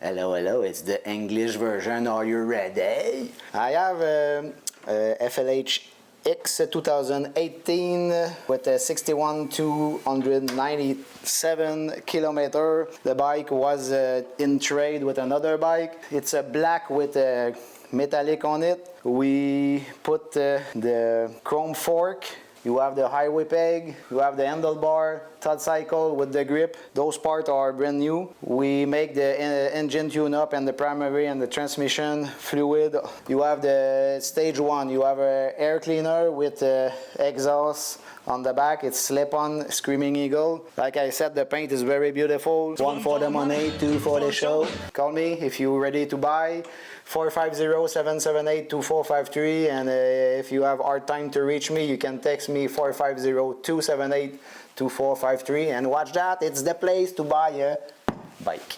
Hello, hello, it's the English version. Are you ready? I have FLHX-19 with a 61,297 kilometer. The bike was in trade with another bike. It's a black with a metallic on it. We put the chrome fork. You have the highway peg, you have the handlebar, Todds Cycle with the grip. Those parts are brand new. We make the engine tune-up and the primary and the transmission fluid. You have the stage 1. You have an air cleaner with exhaust on the back. It's slip-on Screaming Eagle. Like I said, the paint is very beautiful. 1 for the money, 2 for the show. Call me if you're ready to buy. 450-778-2453, and if you have hard time to reach me, you can text me 450-278-2453, and watch that, it's the place to buy a bike.